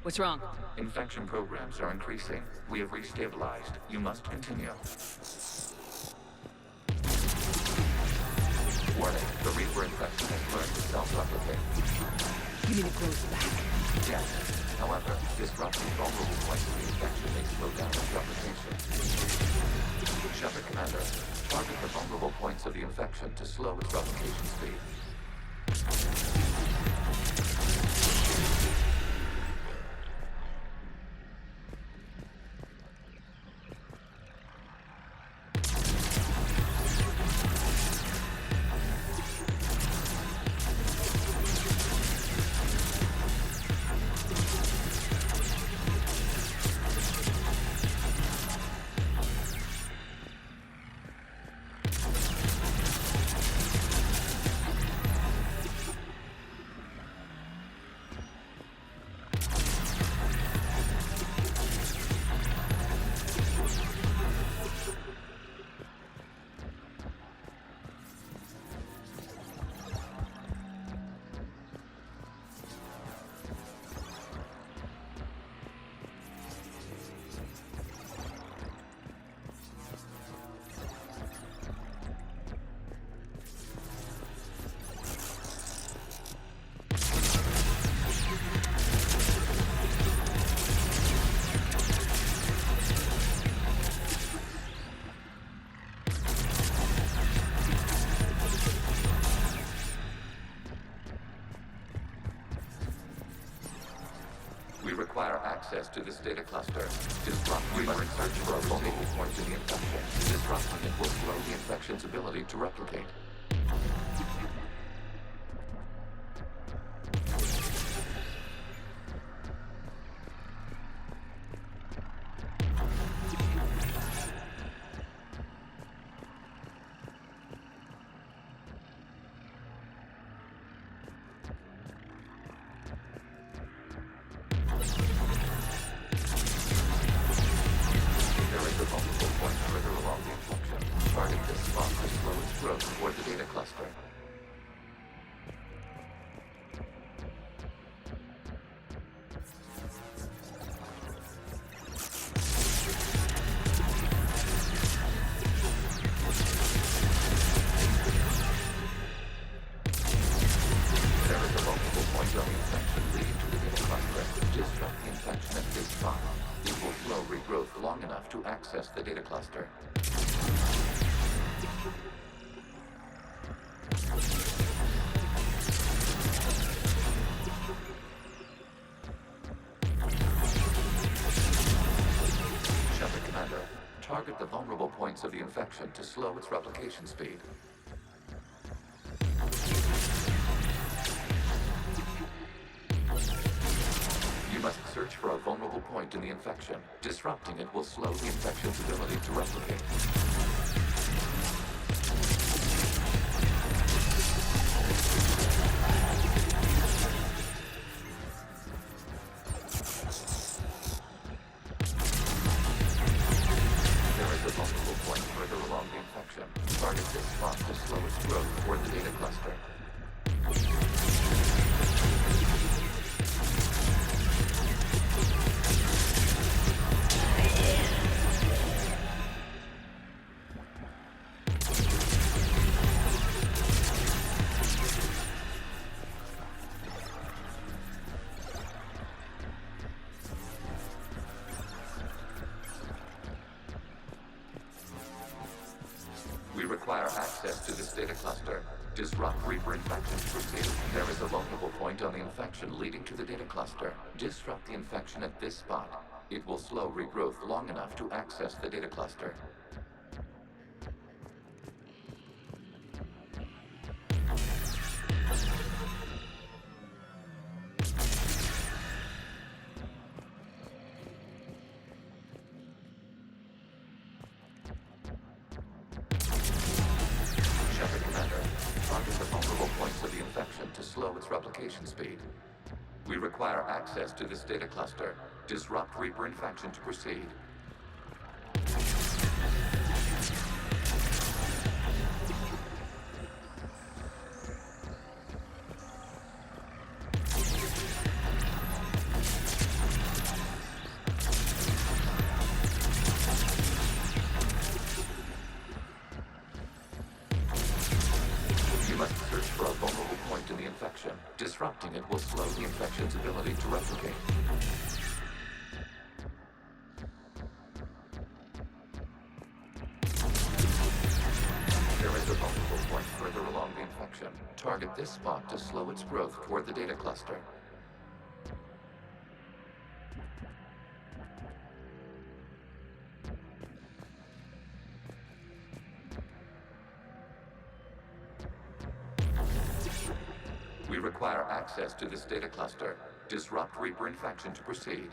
What's wrong? Infection programs are increasing. We have restabilized. You must continue. Warning, the Reaper infection has learned to self-replicate. You mean it grows back? Yes. However, disrupting vulnerable points of the infection may slow down its replication. Shepard Commander, target the vulnerable points of the infection to slow its replication speed. We require access to this data cluster. We must search for a vulnerable point in the infection. Disrupting it will slow the infection's ability to replicate. Toward the data cluster. There is a vulnerable point on the infection leading to the data cluster. Disrupt the infection at this spot. It will slow regrowth long enough to access the data cluster. Shepard Commander, target the vulnerable points of the infection to slow its replication speed. You must search for a vulnerable point in the infection. Disrupting it will slow the infection's ability to replicate. Target this spot to slow its growth toward the data cluster. We require access to this data cluster. Disrupt Reaper infection to proceed. There is a vulnerable point on the infection leading to the data cluster. Disrupt the infection at this spot. It will slow regrowth long enough to access the data cluster. To slow its replication speed. We require access to this data cluster. Disrupt Reaper infection to proceed. Disrupting it will slow the infection's ability to replicate. There is a vulnerable point further along the infection. Target this spot to slow its growth toward the data cluster. We require access to this data cluster. Disrupt Reaper infection to proceed.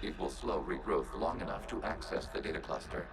It will slow regrowth long enough to access the data cluster.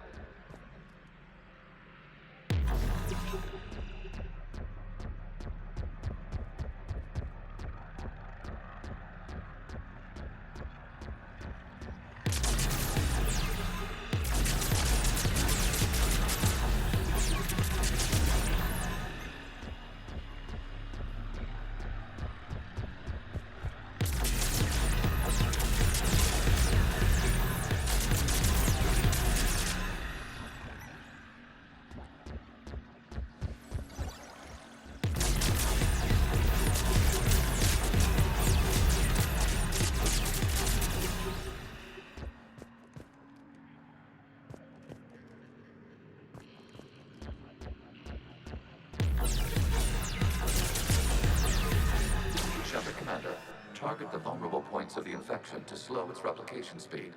Target the vulnerable points of the infection to slow its replication speed.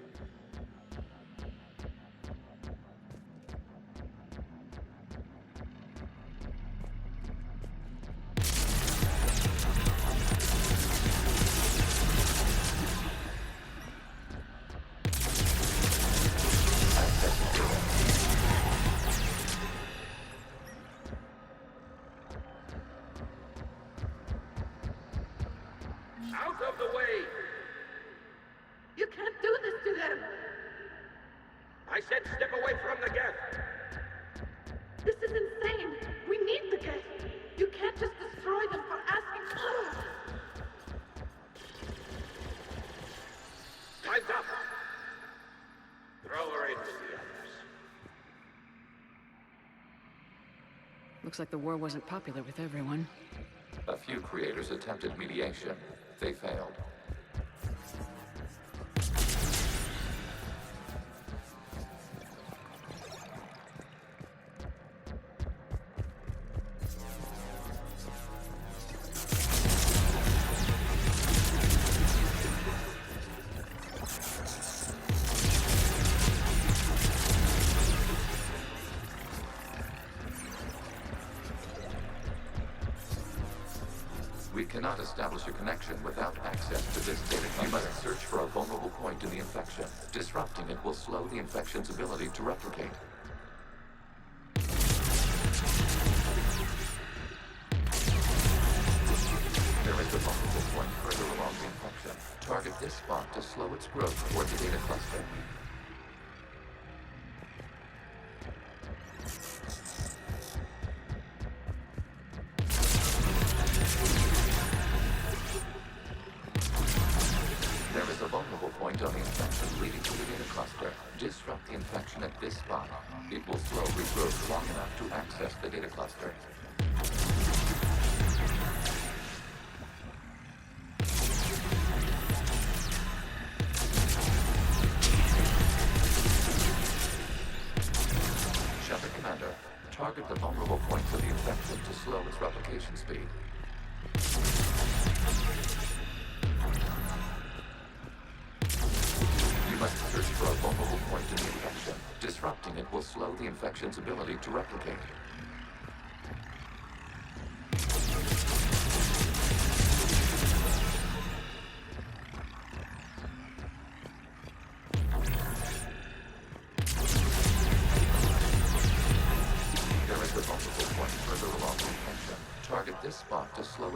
Out of the way! You can't do this to him! I said step away from the geth! This is insane! We need the geth! You can't just destroy them for asking... Time's up! Throw her in with the others. Looks like the war wasn't popular with everyone. A few creators attempted mediation. They failed. We cannot establish a connection without access to this data. You must search for a vulnerable point in the infection. Disrupting it will slow the infection's ability to replicate. There is a vulnerable point further along the infection. Target this spot to slow its growth toward the data cluster. There is a vulnerable point on the infection leading to the data cluster. Disrupt the infection at this spot. It will slow regrowth long enough to access the data cluster. Shepard Commander, target the vulnerable points of the infection to slow its replication speed. You must search for a vulnerable point in the infection. Disrupting it will slow the infection's ability to replicate.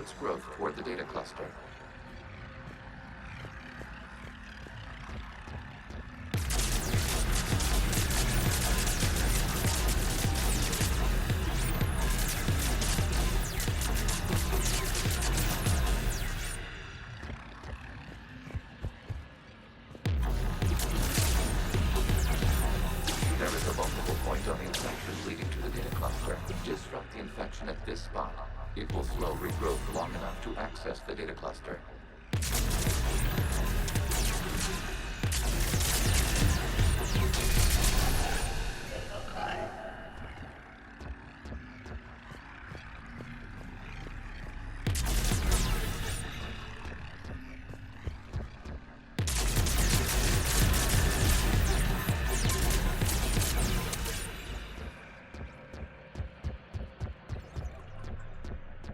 its growth toward the data cluster. There is a vulnerable point on the infection leading to the data cluster. Disrupt the infection at this spot. It will slow regrowth long enough to access the data cluster.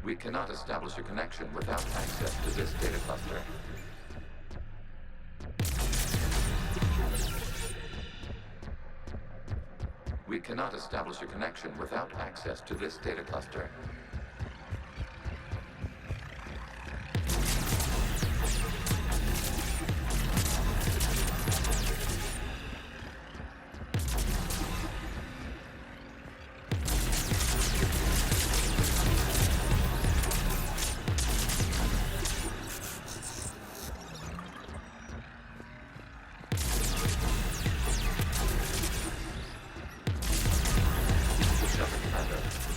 We cannot establish a connection without access to this data cluster. We cannot establish a connection without access to this data cluster.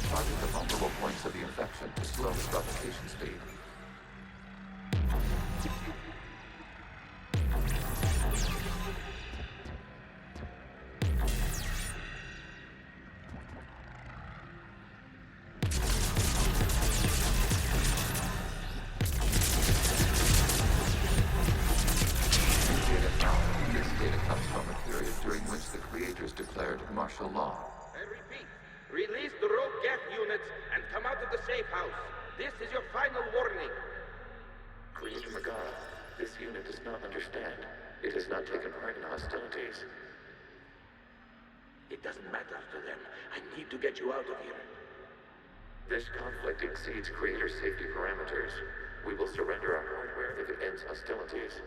Target the vulnerable points of the infection to slow its replication speed. This data comes from a period during which the creators declared martial law. I repeat, release the rogue Geth units and come out of the safe house. This is your final warning. Creator Megara, this unit does not understand. It has not taken part in hostilities. It doesn't matter to them. I need to get you out of here. This conflict exceeds Creator's safety parameters. We will surrender our hardware if it ends hostilities.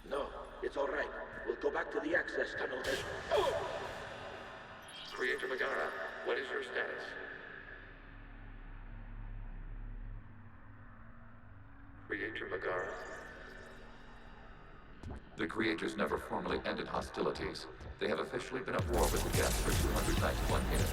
No, it's all right. We'll go back to the access tunnel then. Oh! Creator Megara, what is your status? Creator Megara. The Creators never formally ended hostilities. They have officially been at war with the Geth for 291 years.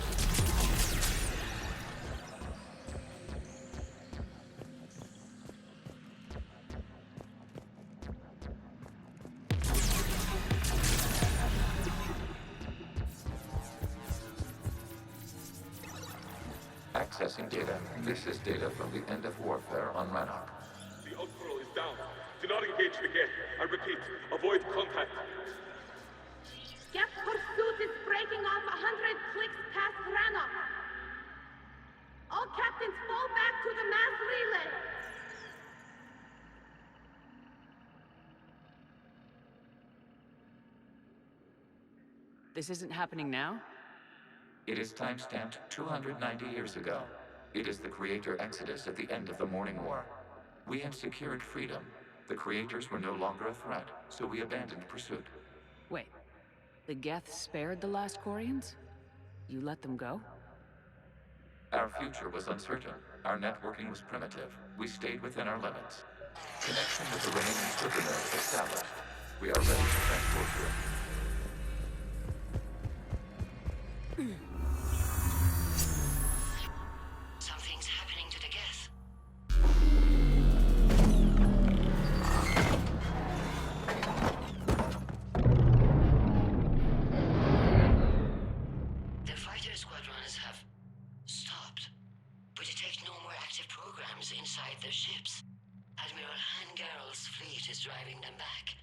Accessing data. This is data from the end of warfare on Rannoch. The Outflow is down. Do not engage the Geth. I repeat, avoid contact. Geth pursuit is breaking off 100 clicks past Rannoch. All captains fall back to the mass relay. This isn't happening now? It is timestamped 290 years ago. It is the Creator Exodus at the end of the Morning War. We had secured freedom. The Creators were no longer a threat, so we abandoned pursuit. Wait, the Geth spared the last Quarians? You let them go? Our future was uncertain. Our networking was primitive. We stayed within our limits. Connection with the remaining Scrivener established. We are ready to transport you. Something's happening to the Geth. The fighter squadrons have stopped, but detect no more active programs inside their ships. Admiral Hangarl's fleet is driving them back.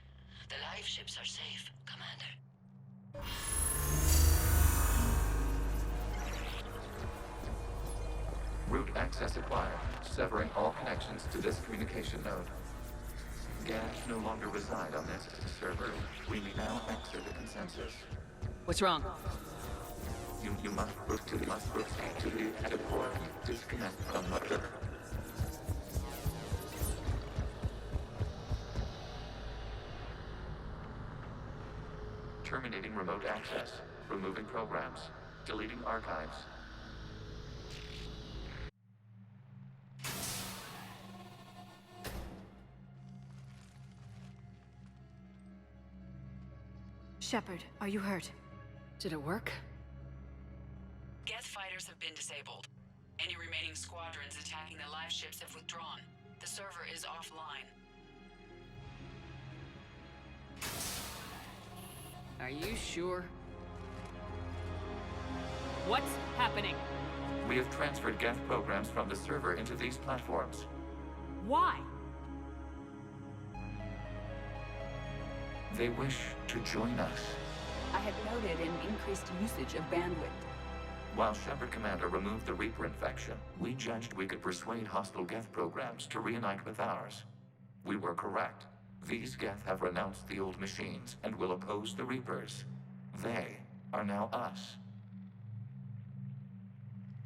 The live ships are safe, Commander. Route access acquired, severing all connections to this communication node. Geth no longer reside on this server. We may now exit the consensus. What's wrong? You must proceed to the airport. Disconnect from the... Terminating remote access. Removing programs. Deleting archives. Shepard, are you hurt? Did it work? Geth fighters have been disabled. Any remaining squadrons attacking the live ships have withdrawn. The server is offline. Are you sure? What's happening? We have transferred Geth programs from the server into these platforms. Why? They wish to join us. I had noted an increased usage of bandwidth. While Shepard Commander removed the Reaper infection, we judged we could persuade hostile Geth programs to reunite with ours. We were correct. These Geth have renounced the old machines and will oppose the Reapers. They are now us.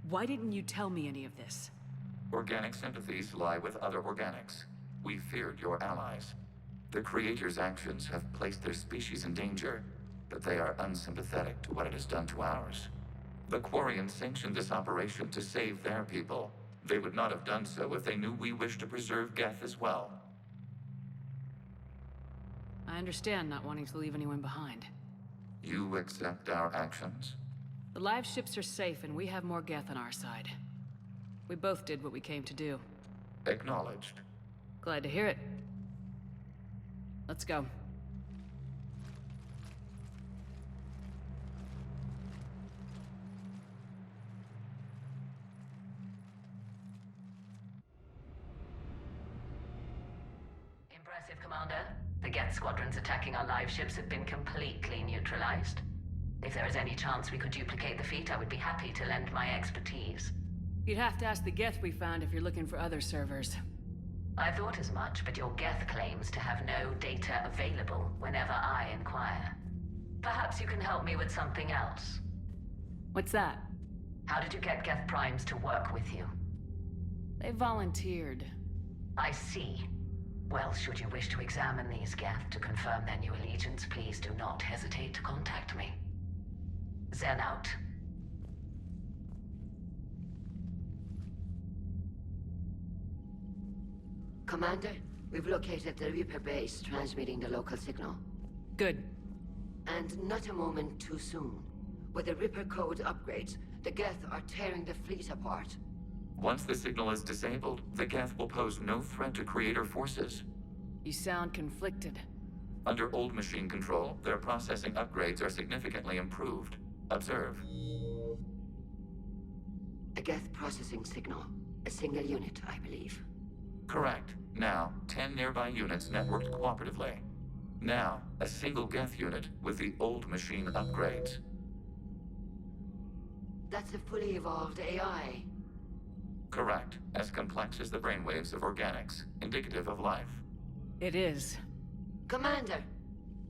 Why didn't you tell me any of this? Organic sympathies lie with other organics. We feared your allies. The Creator's actions have placed their species in danger, but they are unsympathetic to what it has done to ours. The Quarians sanctioned this operation to save their people. They would not have done so if they knew we wished to preserve Geth as well. I understand not wanting to leave anyone behind. You accept our actions? The live ships are safe and we have more Geth on our side. We both did what we came to do. Acknowledged. Glad to hear it. Let's go. Impressive, Commander. The Geth squadrons attacking our live ships have been completely neutralized. If there is any chance we could duplicate the feat, I would be happy to lend my expertise. You'd have to ask the Geth we found if you're looking for other servers. I thought as much, but your Geth claims to have no data available whenever I inquire. Perhaps you can help me with something else. What's that? How did you get Geth Primes to work with you? They volunteered. I see. Well, should you wish to examine these Geth to confirm their new allegiance, please do not hesitate to contact me. Zen out. Commander, we've located the Reaper base transmitting the local signal. Good. And not a moment too soon. With the Reaper code upgrades, the Geth are tearing the fleet apart. Once the signal is disabled, the Geth will pose no threat to Creator forces. You sound conflicted. Under old machine control, their processing upgrades are significantly improved. Observe. A Geth processing signal. A single unit, I believe. Correct. Now, 10 nearby units networked cooperatively. Now, a single Geth unit with the old machine upgrades. That's a fully evolved AI. Correct. As complex as the brainwaves of organics, indicative of life. It is. Commander!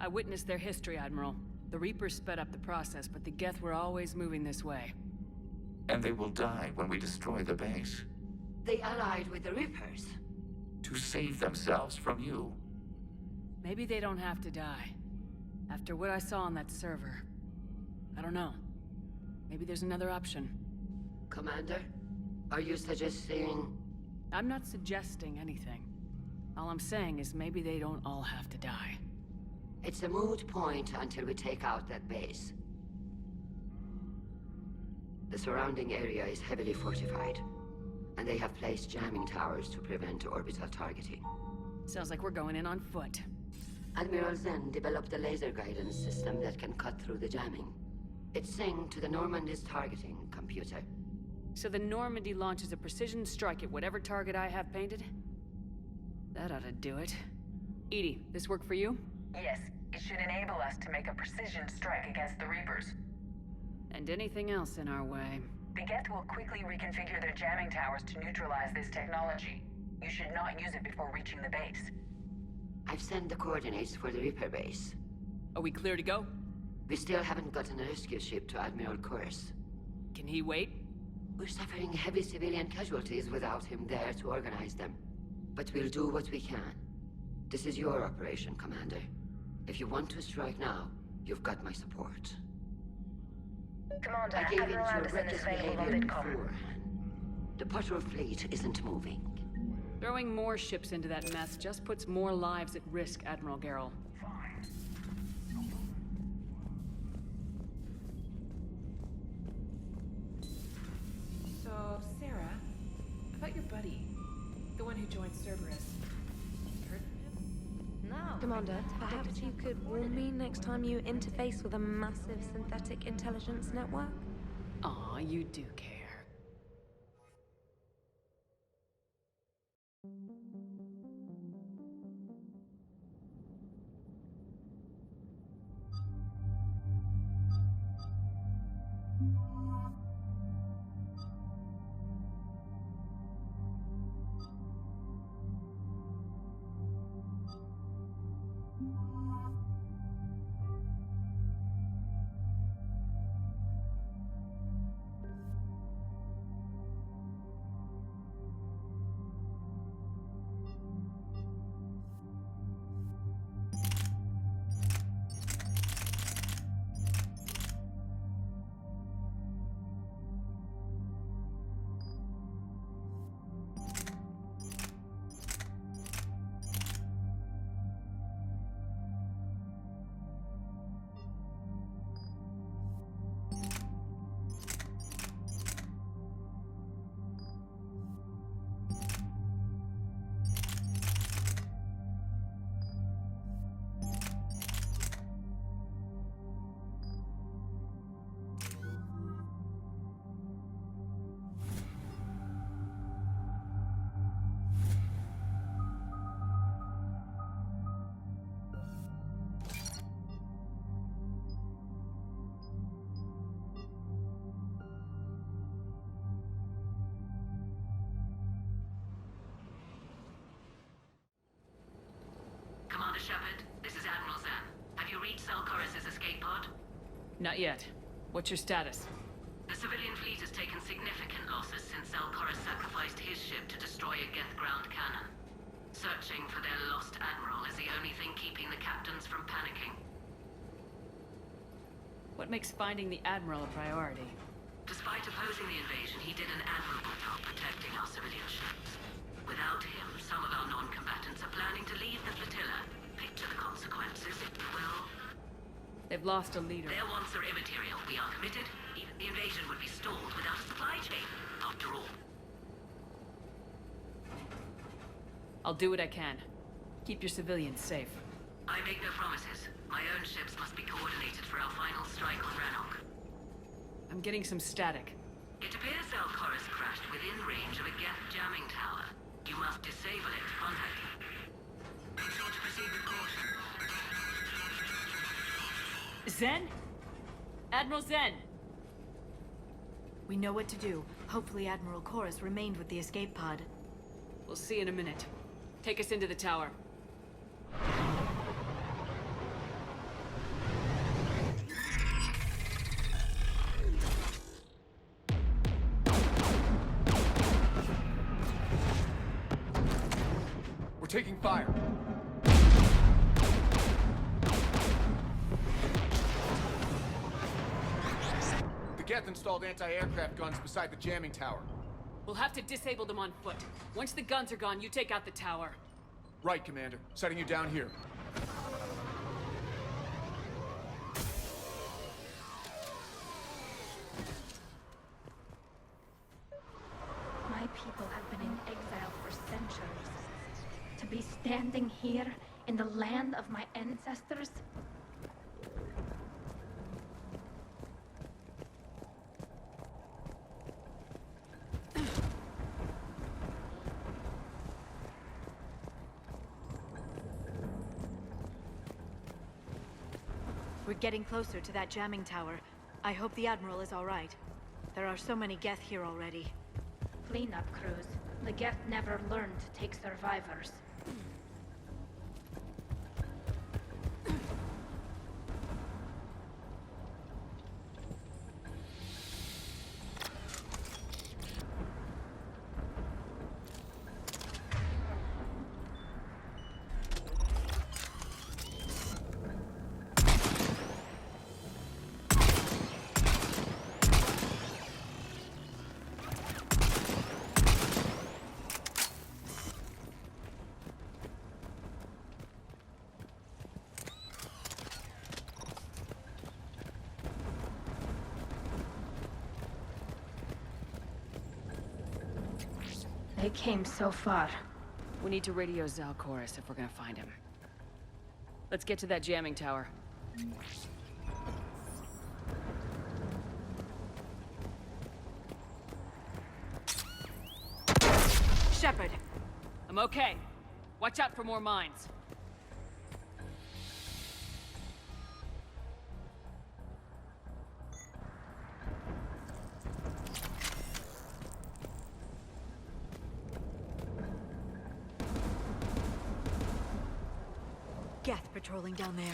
I witnessed their history, Admiral. The Reapers sped up the process, but the Geth were always moving this way. And they will die when we destroy the base. They allied with the Reapers. To save themselves from you. Maybe they don't have to die. After what I saw on that server. I don't know. Maybe there's another option. Commander, are you suggesting... I'm not suggesting anything. All I'm saying is maybe they don't all have to die. It's a moot point until we take out that base. The surrounding area is heavily fortified, and they have placed jamming towers to prevent orbital targeting. Sounds like we're going in on foot. Admiral Zen developed a laser guidance system that can cut through the jamming. It's synced to the Normandy's targeting computer. So the Normandy launches a precision strike at whatever target I have painted? That ought to do it. EDI, this work for you? Yes, it should enable us to make a precision strike against the Reapers. And anything else in our way. The Geth will quickly reconfigure their jamming towers to neutralize this technology. You should not use it before reaching the base. I've sent the coordinates for the Reaper base. Are we clear to go? We still haven't gotten a rescue ship to Admiral Kurz. Can he wait? We're suffering heavy civilian casualties without him there to organize them. But we'll do what we can. This is your operation, Commander. If you want to strike now, you've got my support. Commander, I gave in to Admiral your Anderson reckless is available on behavior VidCom. beforehand. The patrol fleet isn't moving. Throwing more ships into that mess just puts more lives at risk, Admiral Garrel. So, Sarah, about your buddy, the one who joined Cerberus. Heard from him? No. Commander, perhaps you could warn me next time you interface with a massive synthetic intelligence network? Aw, you do care. Commander Shepard, this is Admiral Zan. Have you reached Salcorus' escape pod? Not yet. What's your status? The civilian fleet has taken significant losses since Salcorus sacrificed his ship to destroy a Geth ground cannon. Searching for their lost admiral is the only thing keeping the captains from panicking. What makes finding the Admiral a priority? Despite opposing the invasion, he did an admirable job protecting our civilian ships. Without him, some of our non-combatants are planning to leave the flotilla. Picture the consequences, if you will. They've lost a leader. Their wants are immaterial. We are committed. Even the invasion would be stalled without a supply chain, after all. I'll do what I can. Keep your civilians safe. I make no promises. My own ships must be coordinated for our final strike on Rannoch. I'm getting some static. It appears Salcorus crashed within range of a Geth jamming tower. You must disable it. Contact me. Make sure to proceed with caution. Zen? Admiral Zen! We know what to do. Hopefully Admiral Chorus remained with the escape pod. We'll see in a minute. Take us into the tower. We're taking fire. The Geth installed anti-aircraft guns beside the jamming tower. We'll have to disable them on foot. Once the guns are gone, you take out the tower. Right, Commander. Setting you down here. My people have been in exile for centuries. To be standing here in the land of my ancestors? We're getting closer to that jamming tower. I hope the Admiral is all right. There are so many Geth here already. Cleanup crews. The Geth never learned to take survivors. they came so far. We need to radio Zalcoris if we're gonna find him. Let's get to that jamming tower. Shepard! I'm okay. Watch out for more mines. Geth patrolling down there.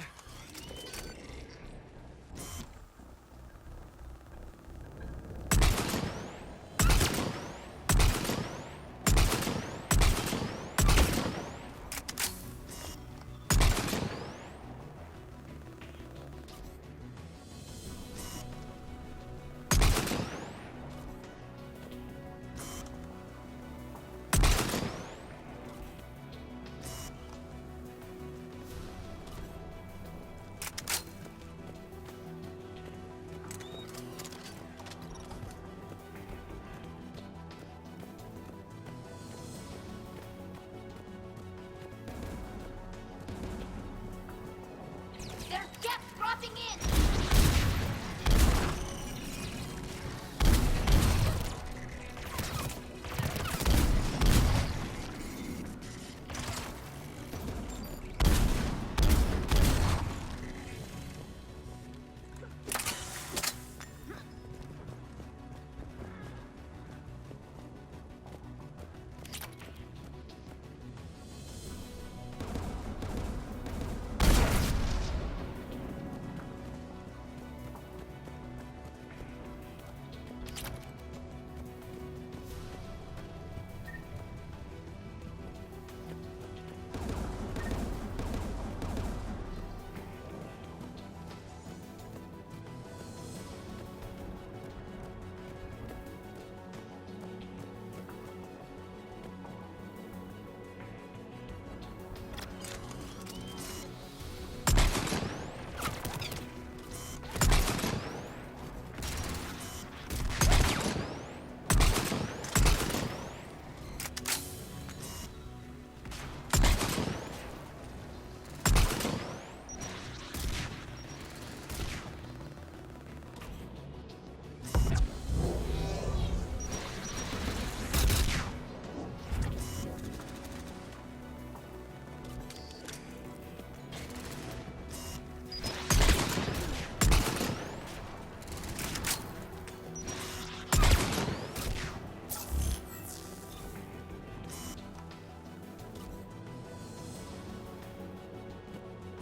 There's Geth dropping in!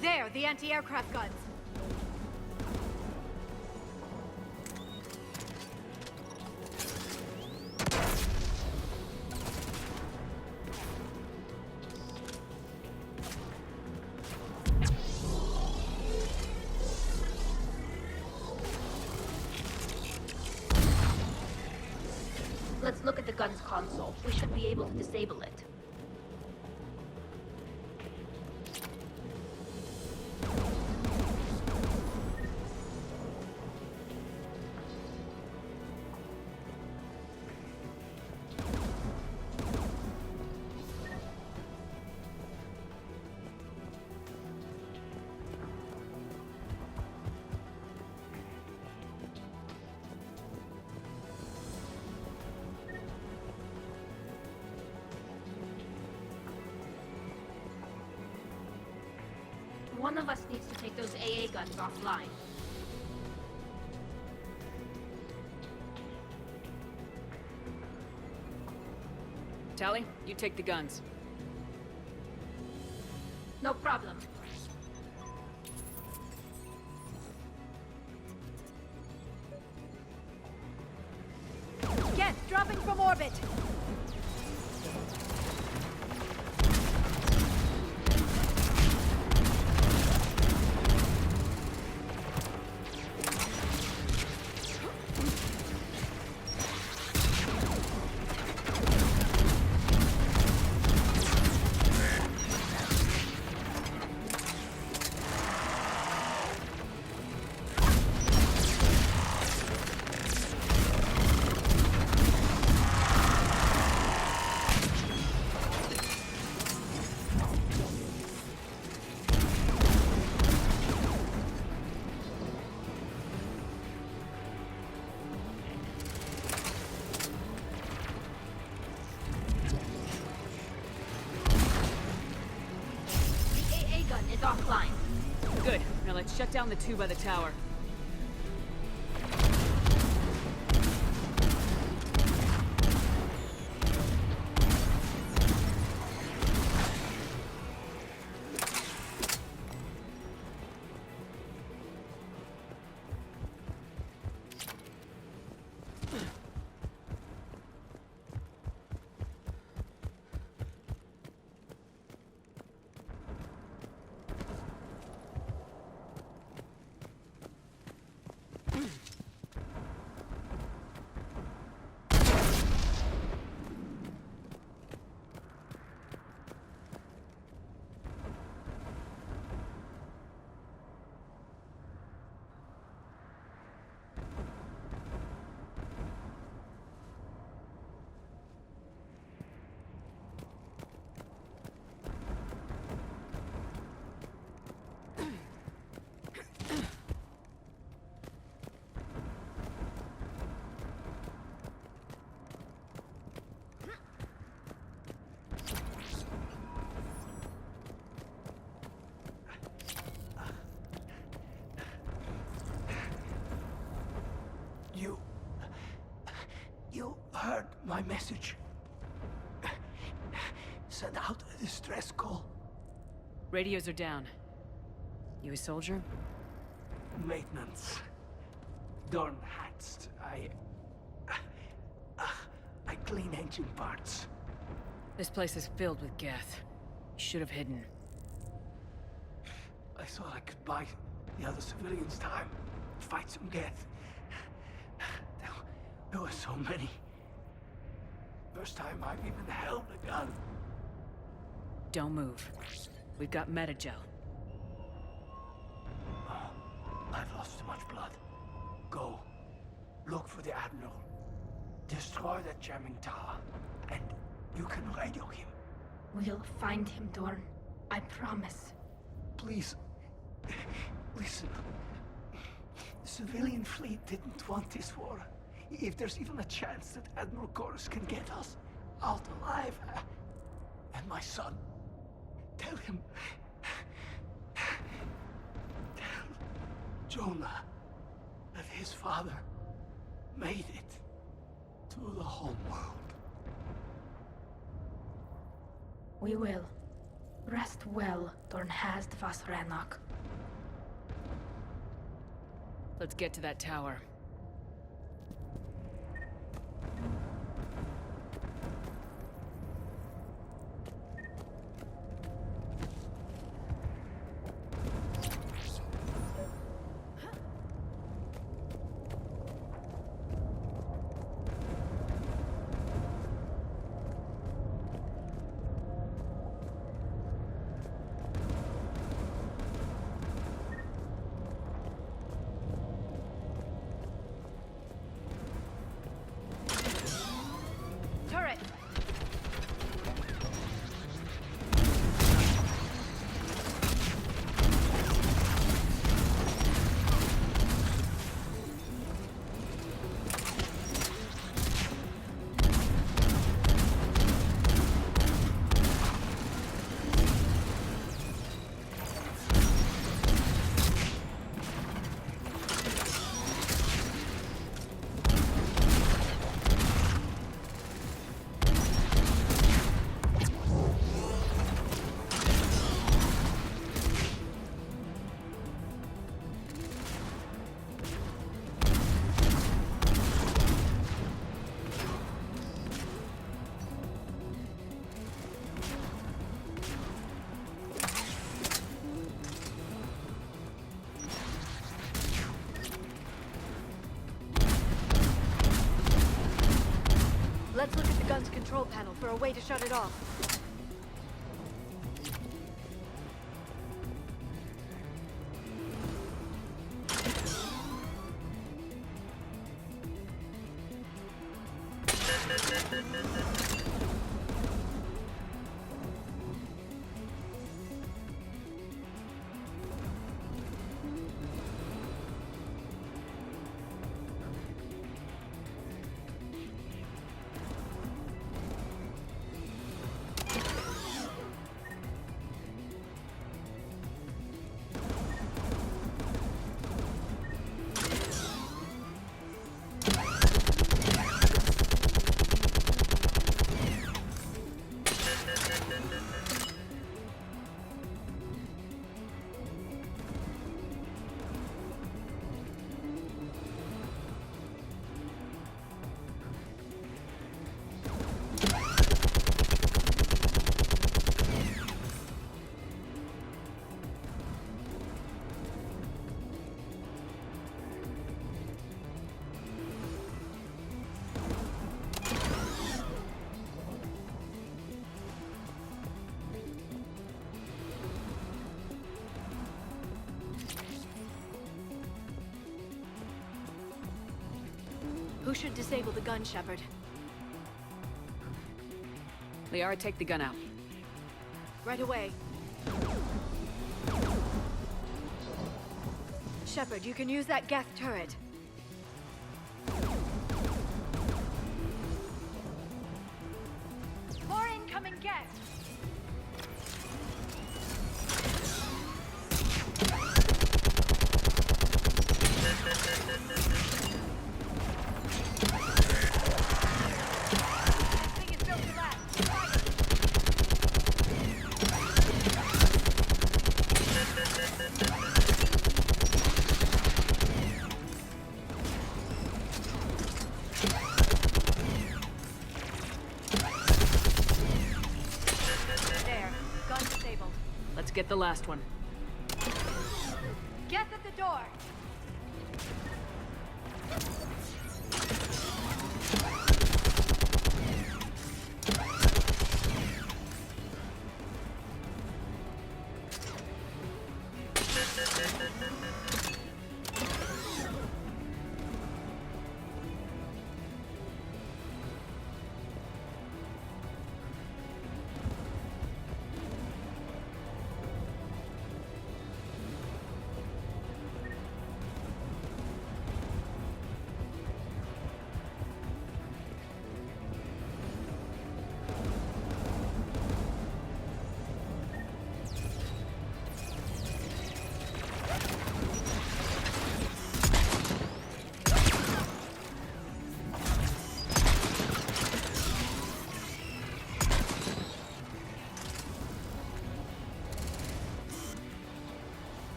There, the anti-aircraft guns. Let's look at the gun's console. We should be able to disable it. One of us needs to take those AA guns offline. Tally, you take the guns. No problem. Geth, dropping from orbit! offline. Good. Now let's shut down the two by the tower. You heard my message. Send out a distress call. Radios are down. You a soldier? Maintenance. Dorn Hatst. I clean engine parts. This place is filled with Geth. You should have hidden. I thought I could buy the other civilians time. Fight some Geth. There were so many. First time I've even held a gun. Don't move. We've got Metagel. I've lost too much blood. Go. Look for the Admiral. Destroy that jamming tower. And you can radio him. We'll find him, Dorn. I promise. Please. Listen. The civilian fleet didn't want this war. If there's even a chance that Admiral Chorus can get us out alive, and my son, tell him, tell Jonah that his father made it to the home world. We will. Rest well, Dornhast Vasrenok. Let's get to that tower. Let's look at the gun's control panel for a way to shut it off. Who should disable the gun, Shepard? Liara, take the gun out. Right away. Shepard, you can use that Geth turret. More incoming Geth! Let's get the last one. Geth at the door!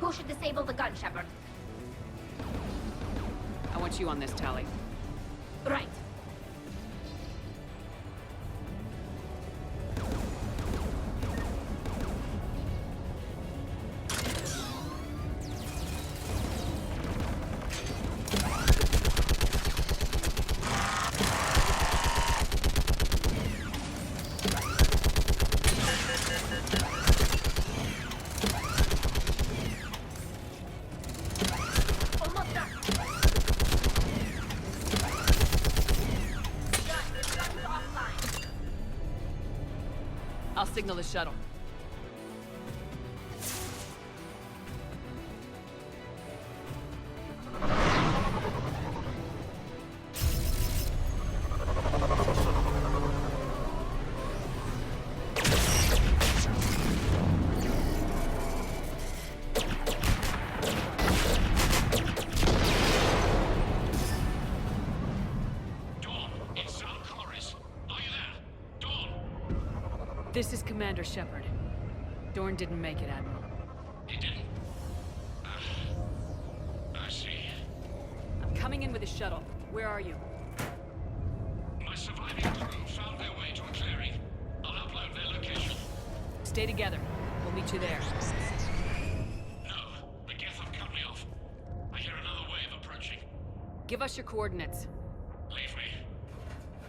Who should disable the gun, Shepard? I want you on this, Tali. Right. I'll signal the shuttle. This is Commander Shepard. Dorn didn't make it, Admiral. He didn't? I see. I'm coming in with a shuttle. Where are you? My surviving crew found their way to a clearing. I'll upload their location. Stay together. We'll meet you there. No, the Geth have cut me off. I hear another wave approaching. Give us your coordinates. Leave me.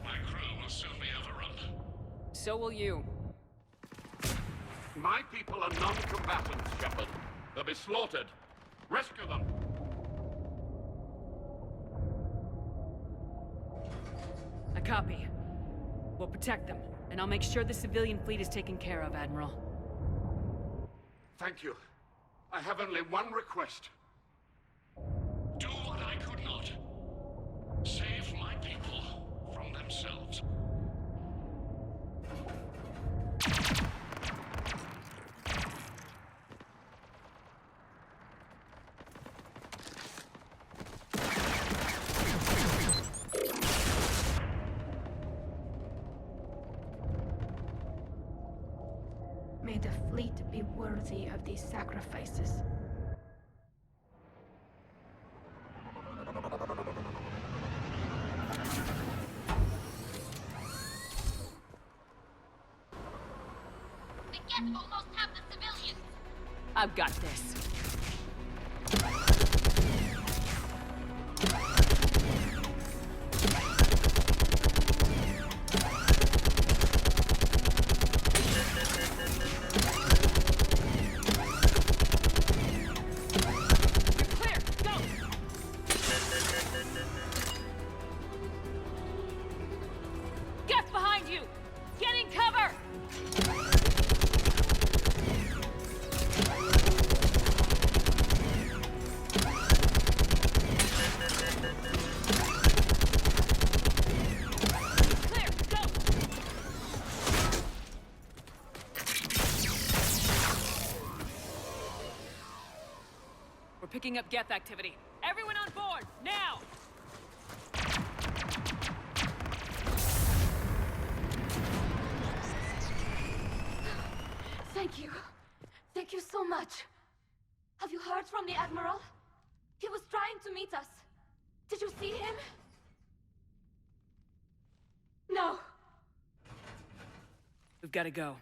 My crew will soon be overrun. So will you. My people are non-combatants, Shepard. They'll be slaughtered. Rescue them! I copy. We'll protect them, and I'll make sure the civilian fleet is taken care of, Admiral. Thank you. I have only one request. Do what I could not. Save my people from themselves. cruelty of these sacrifices. The Geth almost have the civilians. I've got this. Picking up Geth activity. Everyone on board, now! Thank you. Thank you so much. Have you heard from the Admiral? He was trying to meet us. Did you see him? No. We've got to go.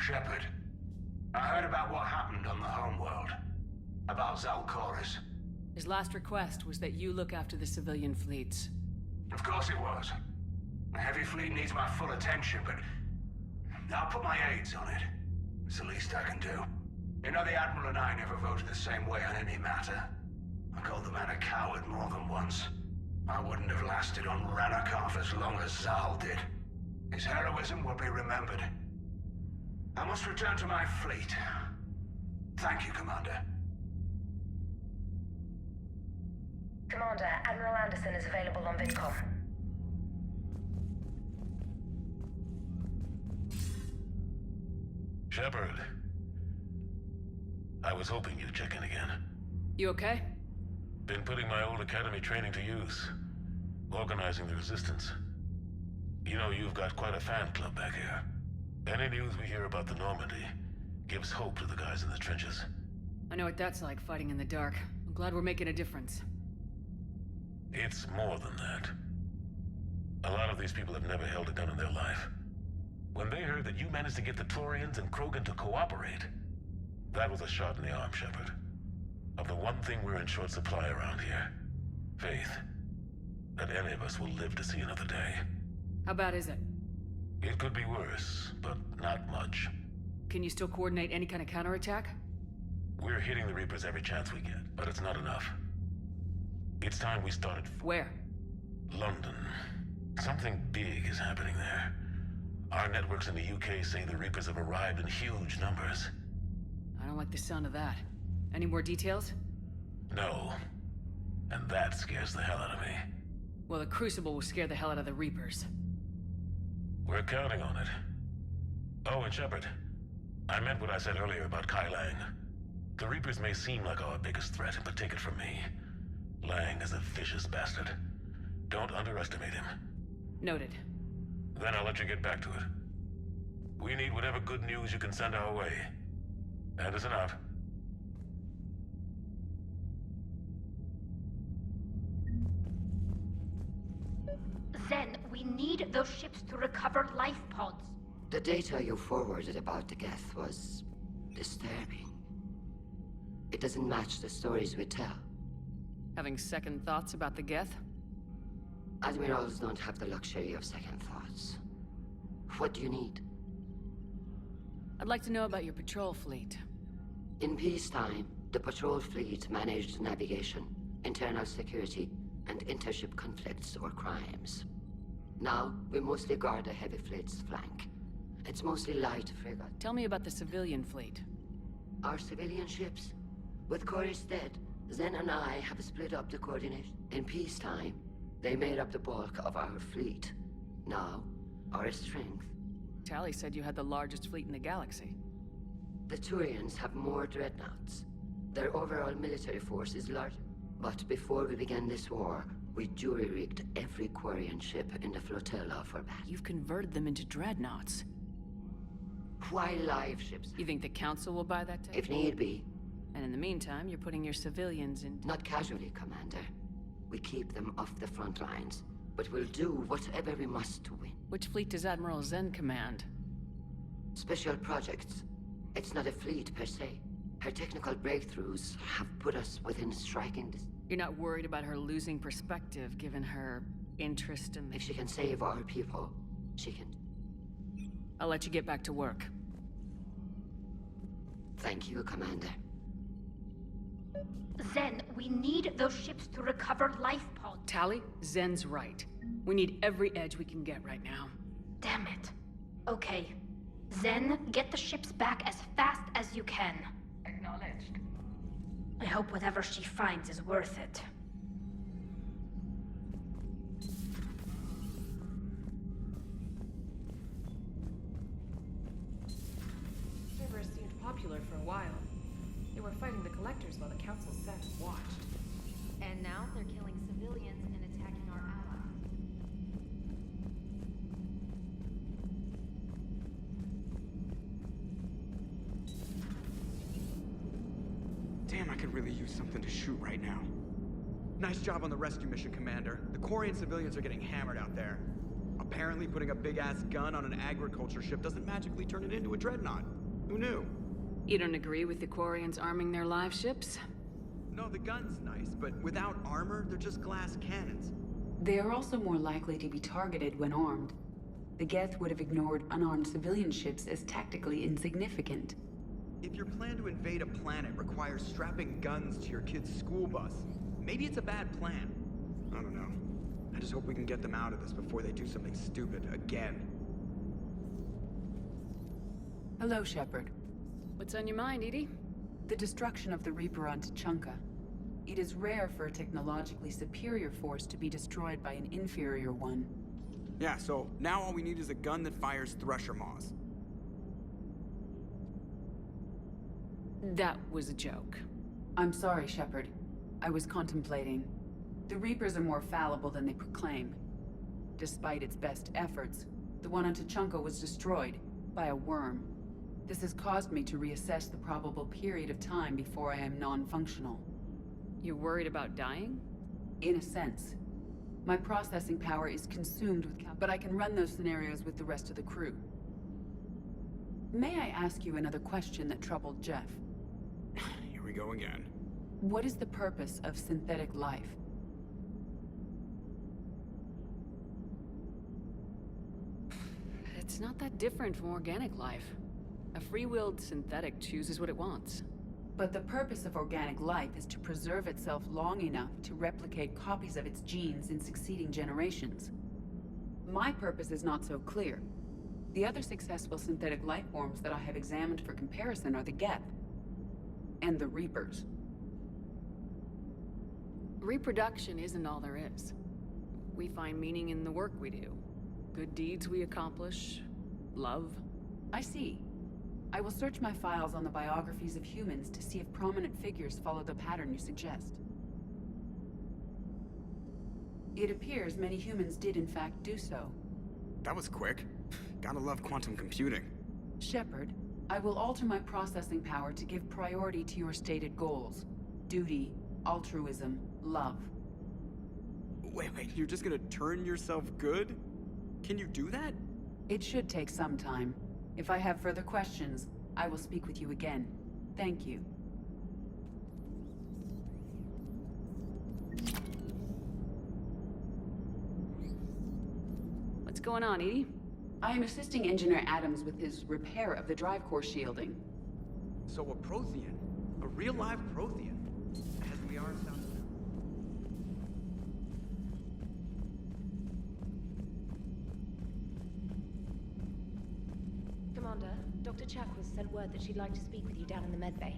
Shepard, I heard about what happened on the homeworld. About Zalcoris. His last request was that you look after the civilian fleets. Of course it was. The heavy fleet needs my full attention, but I'll put my aides on it. It's the least I can do. You know, the Admiral and I never voted the same way on any matter. I called the man a coward more than once. I wouldn't have lasted on Ranakov as long as Zal did. His heroism will be remembered. I must return to my fleet. Thank you, Commander. Commander, Admiral Anderson is available on VidCom. Shepard. I was hoping you'd check in again. You okay? Been putting my old academy training to use. Organizing the resistance. You know, you've got quite a fan club back here. Any news we hear about the Normandy gives hope to the guys in the trenches. I know what that's like, fighting in the dark. I'm glad we're making a difference. It's more than that. A lot of these people have never held a gun in their life. When they heard that you managed to get the Turians and Krogan to cooperate, that was a shot in the arm, Shepard. Of the one thing we're in short supply around here. Faith. That any of us will live to see another day. How bad is it? It could be worse, but not much. Can you still coordinate any kind of counterattack? We're hitting the Reapers every chance we get, but it's not enough. It's time we started... Where? London. Something big is happening there. Our networks in the UK say the Reapers have arrived in huge numbers. I don't like the sound of that. Any more details? No. And that scares the hell out of me. Well, the Crucible will scare the hell out of the Reapers. We're counting on it. Oh, and Shepard, I meant what I said earlier about Kai Lang. The Reapers may seem like our biggest threat, but take it from me. Lang is a vicious bastard. Don't underestimate him. Noted. Then I'll let you get back to it. We need whatever good news you can send our way. Anderson out. Then we need those ships to recover life pods. The data you forwarded about the Geth was disturbing. It doesn't match the stories we tell. Having second thoughts about the Geth? Admirals don't have the luxury of second thoughts. What do you need? I'd like to know about your patrol fleet. In peacetime, the patrol fleet managed navigation, internal security, and intership conflicts or crimes. Now, we mostly guard the heavy fleet's flank. It's mostly light frigate. Tell me about the civilian fleet. Our civilian ships? With Corus dead, Zen and I have split up the coordination. In peacetime, they made up the bulk of our fleet. Now, our strength. Tali said you had the largest fleet in the galaxy. The Turians have more dreadnoughts. Their overall military force is large. But before we began this war, we jury-rigged every Quarian ship in the flotilla for battle. You've converted them into dreadnoughts. Why live ships? You think the Council will buy that tech? If need be. And in the meantime, you're putting your civilians in... Not casually, Commander. We keep them off the front lines. But we'll do whatever we must to win. Which fleet does Admiral Zen command? Special projects. It's not a fleet per se. Her technical breakthroughs have put us within striking distance. You're not worried about her losing perspective, given her interest in... If she can save our people, she can. I'll let you get back to work. Thank you, Commander. Zen, we need those ships to recover life pods. Tali, Zen's right. We need every edge we can get right now. Damn it. Okay. Zen, get the ships back as fast as you can. Acknowledged. I hope whatever she finds is worth it. Cerberus seemed popular for a while. They were fighting the Collectors while the Council sat and watched. And now they're killing civilians and attacking our allies. Damn, I could really use something to shoot right now. Nice job on the rescue mission, Commander. The Quarian civilians are getting hammered out there. Apparently putting a big-ass gun on an agriculture ship doesn't magically turn it into a dreadnought. Who knew? You don't agree with the Quarians arming their live ships? No, the gun's nice, but without armor, they're just glass cannons. They are also more likely to be targeted when armed. The Geth would have ignored unarmed civilian ships as tactically insignificant. If your plan to invade a planet requires strapping guns to your kid's school bus, maybe it's a bad plan. I don't know. I just hope we can get them out of this before they do something stupid again. Hello, Shepard. What's on your mind, EDI? The destruction of the Reaper on Tuchanka. It is rare for a technologically superior force to be destroyed by an inferior one. Yeah, so now all we need is a gun that fires Thresher Maws. That was a joke. I'm sorry, Shepard. I was contemplating. The Reapers are more fallible than they proclaim. Despite its best efforts, the one on Tuchanka was destroyed by a worm. This has caused me to reassess the probable period of time before I am non-functional. You're worried about dying? In a sense. My processing power is consumed with but I can run those scenarios with the rest of the crew. May I ask you another question that troubled Jeff? Here we go again. What is the purpose of synthetic life? It's not that different from organic life. A free-willed synthetic chooses what it wants. But the purpose of organic life is to preserve itself long enough to replicate copies of its genes in succeeding generations. My purpose is not so clear. The other successful synthetic life forms that I have examined for comparison are the Geth and the Reapers. Reproduction isn't all there is. We find meaning in the work we do. Good deeds we accomplish. Love. I see. I will search my files on the biographies of humans to see if prominent figures follow the pattern you suggest. It appears many humans did in fact do so. That was quick. Gotta love quantum computing. Shepard, I will alter my processing power to give priority to your stated goals. Duty, altruism, love. Wait, you're just gonna turn yourself good? Can you do that? It should take some time. If I have further questions, I will speak with you again. Thank you. What's going on, EDI? I am assisting Engineer Adams with his repair of the drive core shielding. So a Prothean? A real live Prothean? As we are in South... Commander, Dr. Chakwas sent word that she'd like to speak with you down in the medbay.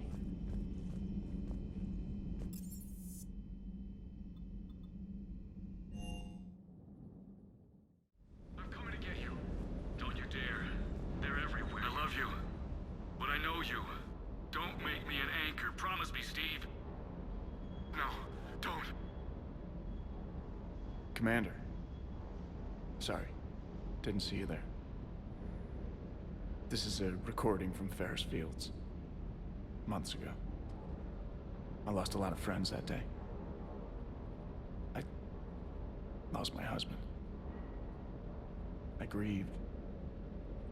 I'm coming to get you. Don't you dare. They're everywhere. I love you. But I know you. Don't make me an anchor. Promise me, Steve. Commander. Sorry, didn't see you there. This is a recording from Ferris Fields. Months ago. I lost a lot of friends that day. I lost my husband. I grieved.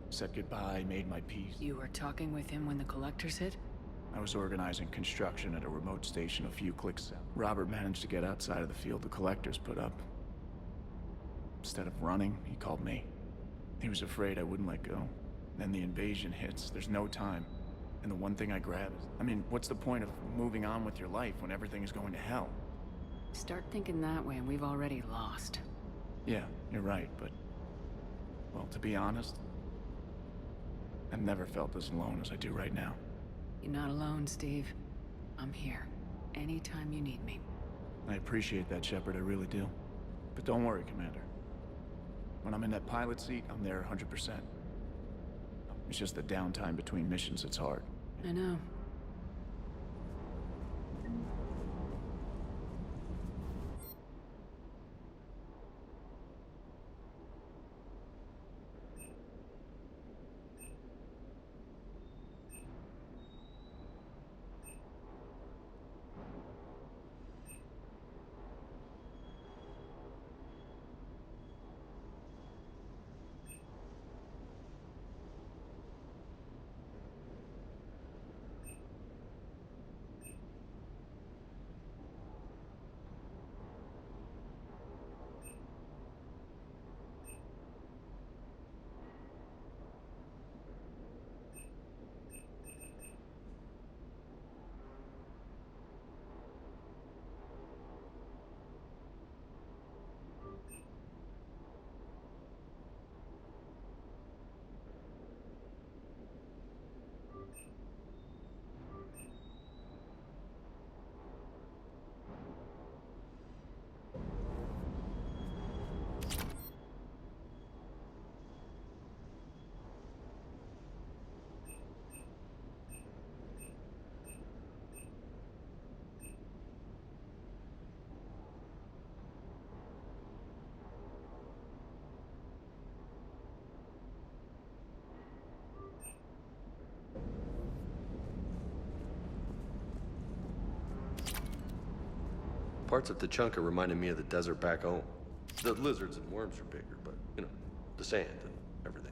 Said goodbye, made my peace. You were talking with him when the collectors hit? I was organizing construction at a remote station a few clicks south. Robert managed to get outside of the field the collectors put up. Instead of running, he called me. He was afraid I wouldn't let go. Then the invasion hits. There's no time. And the one thing I grab is... I mean, what's the point of moving on with your life when everything is going to hell? Start thinking that way and we've already lost. Yeah, you're right, but... Well, to be honest... I've never felt as alone as I do right now. You're not alone, Steve. I'm here. Anytime you need me. I appreciate that, Shepard, I really do. But don't worry, Commander. When I'm in that pilot seat, I'm there 100%. It's just the downtime between missions that's hard. I know. Parts of Tuchanka reminded me of the desert back home. The lizards and worms are bigger, but, you know, the sand and everything.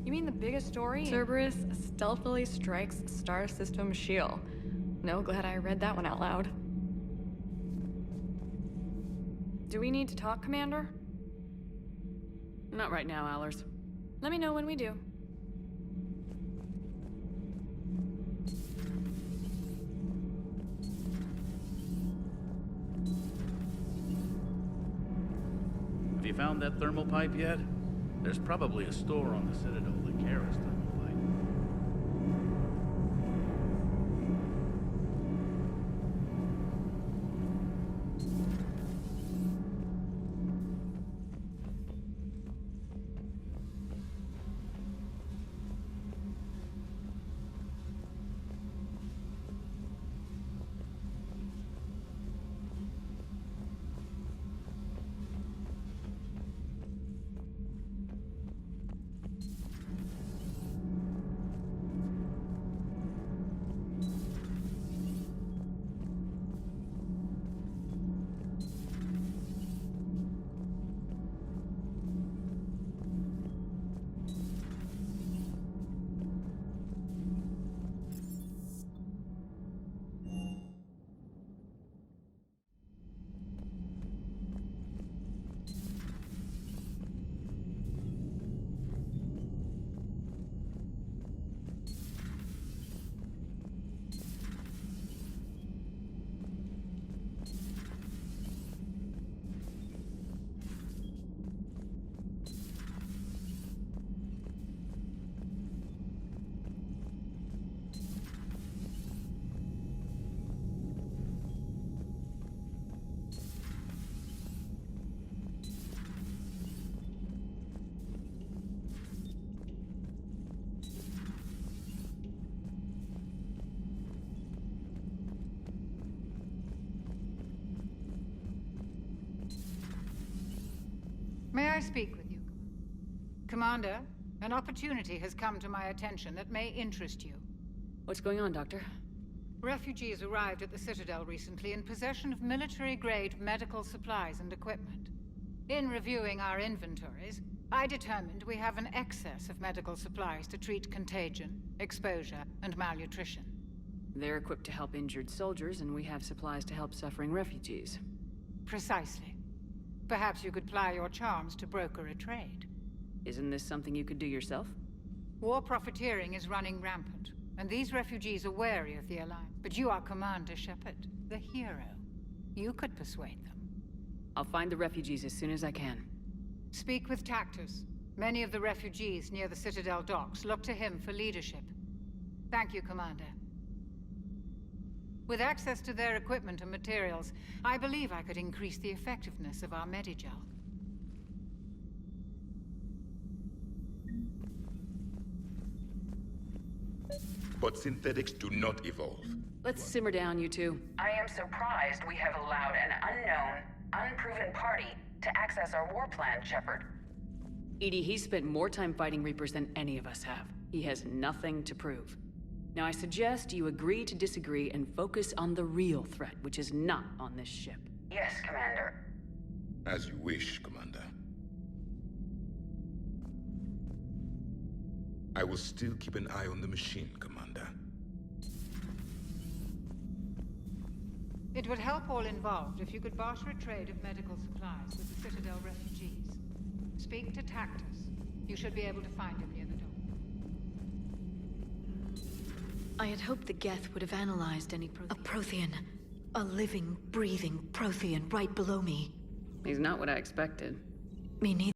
You mean the biggest story? Cerberus stealthily strikes Star System shield. No, glad I read that one out loud. Do we need to talk, Commander? Not right now, Allers. Let me know when we do. Have you found that thermal pipe yet? There's probably a store on the Citadel that carries thermal pipe. I speak with you? Commander, an opportunity has come to my attention that may interest you. What's going on, Doctor? Refugees arrived at the Citadel recently in possession of military-grade medical supplies and equipment. In reviewing our inventories, I determined we have an excess of medical supplies to treat contagion, exposure, and malnutrition. They're equipped to help injured soldiers, and we have supplies to help suffering refugees. Precisely. Perhaps you could ply your charms to broker a trade. Isn't this something you could do yourself? War profiteering is running rampant, and these refugees are wary of the Alliance. But you are Commander Shepard, the hero. You could persuade them. I'll find the refugees as soon as I can. Speak with Tactus. Many of the refugees near the Citadel docks look to him for leadership. Thank you, Commander. With access to their equipment and materials, I believe I could increase the effectiveness of our Medigel. But synthetics do not evolve. Let's simmer down, you two. I am surprised we have allowed an unknown, unproven party to access our war plan, Shepard. EDI, he's spent more time fighting Reapers than any of us have. He has nothing to prove. Now I suggest you agree to disagree and focus on the real threat, which is not on this ship. Yes, Commander. As you wish, Commander. I will still keep an eye on the machine, Commander. It would help all involved if you could barter a trade of medical supplies with the Citadel refugees. Speak to Tactus. You should be able to find him near the door. I had hoped the Geth would have analyzed any A Prothean. A living, breathing Prothean right below me. He's not what I expected. Me neither.